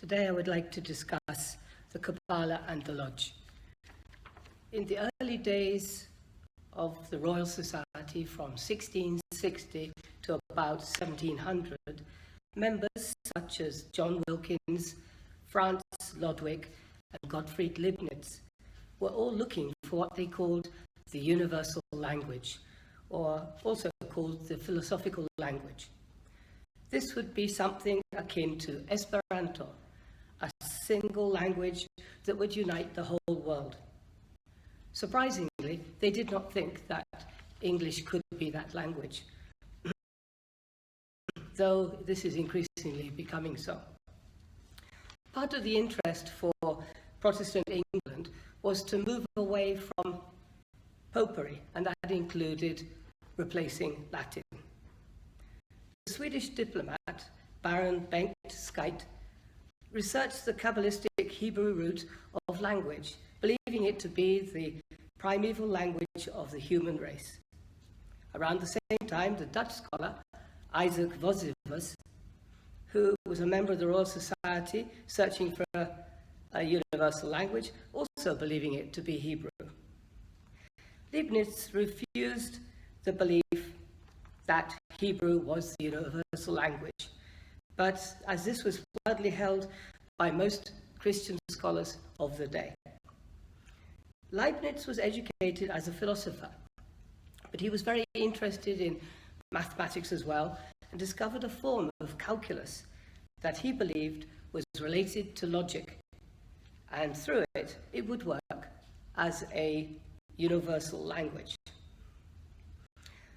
Today I would like to discuss the Kabbalah and the Lodge. In the early days of the Royal Society from 1660 to about 1700, members such as John Wilkins, Franz Ludwig, and Gottfried Leibniz were all looking for what they called the universal language, or also called the philosophical language. This would be something akin to Esperanto, a single language that would unite the whole world. Surprisingly, they did not think that English could be that language, though this is increasingly becoming so. Part of the interest for Protestant England was to move away from popery, and that included replacing Latin. The Swedish diplomat, Baron Bengt Skite, researched the Kabbalistic Hebrew root of language, believing it to be the primeval language of the human race. Around the same time, the Dutch scholar Isaac Vossivus, who was a member of the Royal Society searching for a universal language, also believing it to be Hebrew. Leibniz refused the belief that Hebrew was the universal language, but as this was widely held by most Christian scholars of the day. Leibniz was educated as a philosopher, but he was very interested in mathematics as well, and discovered a form of calculus that he believed was related to logic, and through it, it would work as a universal language.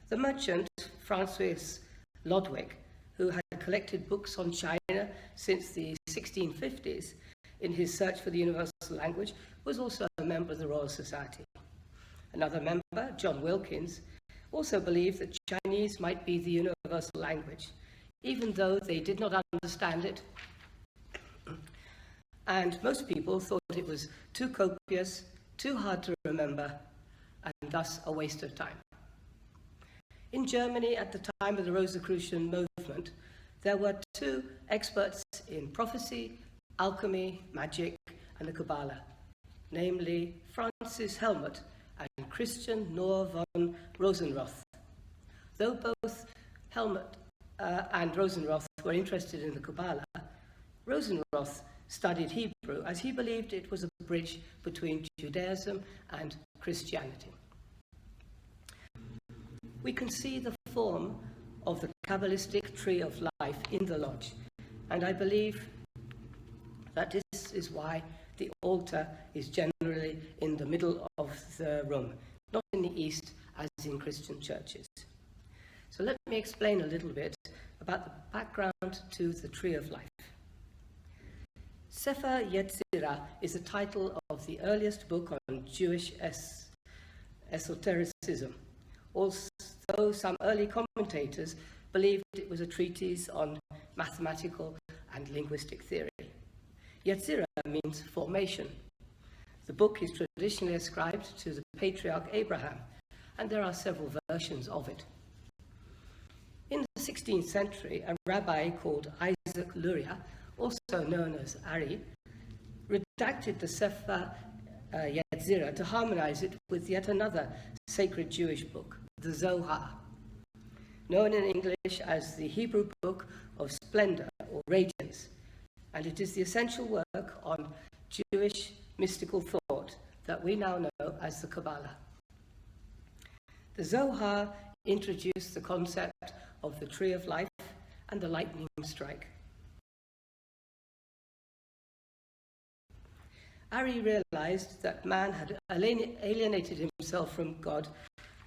The merchant Francis Ludwig, who had collected books on China since the 1650s in his search for the universal language, was also a member of the Royal Society. Another member, John Wilkins, also believed that Chinese might be the universal language, even though they did not understand it. And most people thought it was too copious, too hard to remember, and thus a waste of time. In Germany, at the time of the Rosicrucian movement, there were two experts in prophecy, alchemy, magic, and the Kabbalah, namely Francis Helmut and Christian Noor von Rosenroth. Though both Helmut and Rosenroth were interested in the Kabbalah, Rosenroth studied Hebrew as he believed it was a bridge between Judaism and Christianity. We can see the form of the Kabbalistic tree of life in the lodge, and I believe that this is why the altar is generally in the middle of the room, not in the east as in Christian churches. So let me explain a little bit about the background to the tree of life. Sefer Yetzirah is the title of the earliest book on Jewish esotericism, although some early commentators believed it was a treatise on mathematical and linguistic theory. Yetzirah means formation. The book is traditionally ascribed to the patriarch Abraham, and there are several versions of it. In the 16th century, a rabbi called Isaac Luria, also known as Ari, redacted the Sefer Yetzirah to harmonize it with yet another sacred Jewish book, the Zohar, known in English as the Hebrew Book of Splendor or Radiance, and it is the essential work on Jewish mystical thought that we now know as the Kabbalah. The Zohar introduced the concept of the tree of life and the lightning strike. Ari realized that man had alienated himself from God,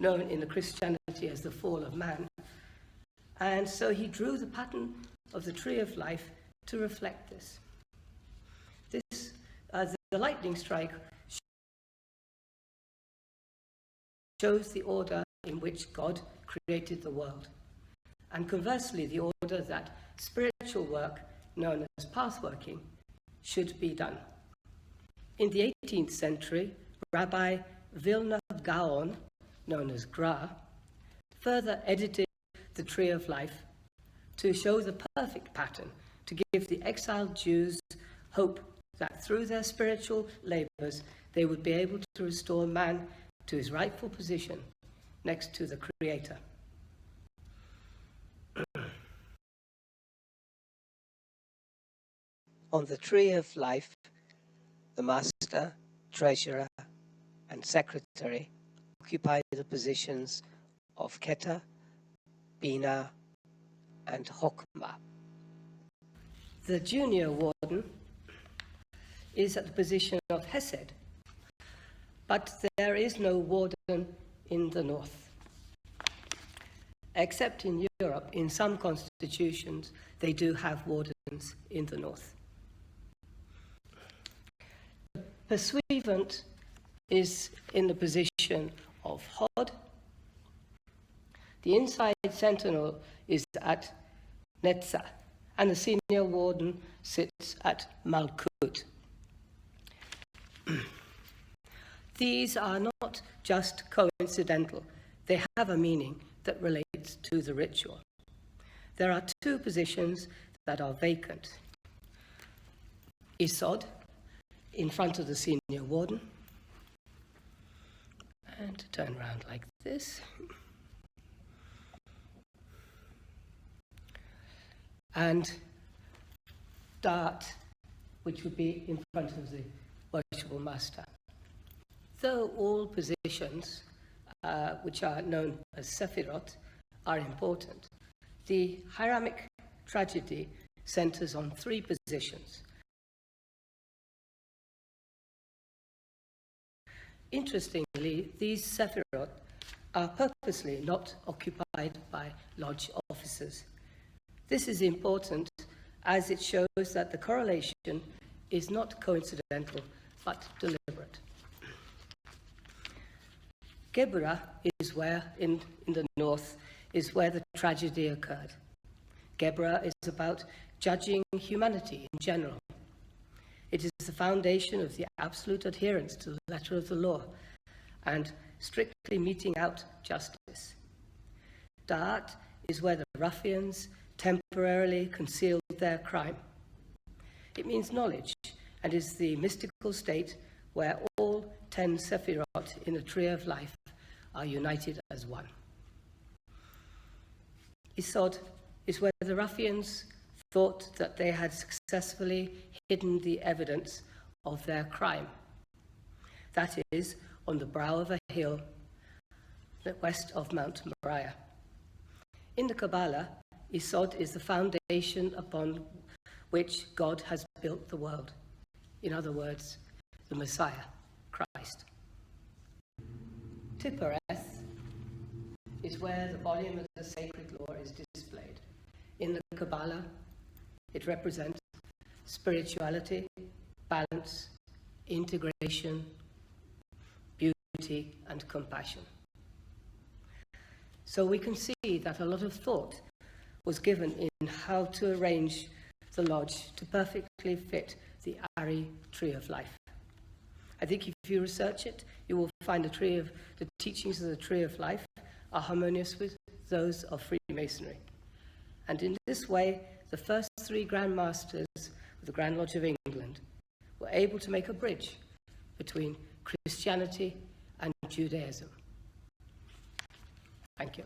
known in the Christianity as the fall of man, and so he drew the pattern of the tree of life to reflect this. The lightning strike shows the order in which God created the world, and conversely the order that spiritual work, known as pathworking, should be done. In the 18th century, Rabbi Vilna Gaon, known as Gra, further edited the Tree of Life to show the perfect pattern to give the exiled Jews hope that through their spiritual labours they would be able to restore man to his rightful position next to the Creator. On the tree of life, the master, treasurer, and secretary occupy the positions of Keta, Bina, and Hokmah. The junior warden is at the position of Hesed, but there is no warden in the north. Except in Europe, in some constitutions, they do have wardens in the north. The pursuivant is in the position of Hod. The inside sentinel is at Netzah, and the senior warden sits at Malkut. These are not just coincidental. They have a meaning that relates to the ritual. There are two positions that are vacant. Isod, in front of the senior warden, and turn around like this. And Dart, which would be in front of the worshipful master. Though all positions, which are known as Sephirot, are important, the Hiramic tragedy centers on three positions. Interestingly, these Sephirot are purposely not occupied by lodge officers. This is important as it shows that the correlation is not coincidental but deliberate. Geburah is where, in the north, is where the tragedy occurred. Geburah is about judging humanity in general. It is the foundation of the absolute adherence to the letter of the law and strictly meting out justice. Da'at is where the ruffians temporarily concealed their crime. It means knowledge and is the mystical state where all 10 Sephirot in the tree of life are united as one. Isod is where the ruffians thought that they had successfully hidden the evidence of their crime. That is, on the brow of a hill west of Mount Moriah. In the Kabbalah, Isod is the foundation upon which God has built the world. In other words, the Messiah, Christ. Tiphareth is where the volume of the sacred law is displayed. In the Kabbalah, it represents spirituality, balance, integration, beauty, and compassion. So we can see that a lot of thought was given in how to arrange the lodge to perfectly fit the Ari tree of life. I think if you research it, you will find the teachings of the tree of life are harmonious with those of Freemasonry. And in this way, the first three Grand Masters of the Grand Lodge of England were able to make a bridge between Christianity and Judaism. Thank you.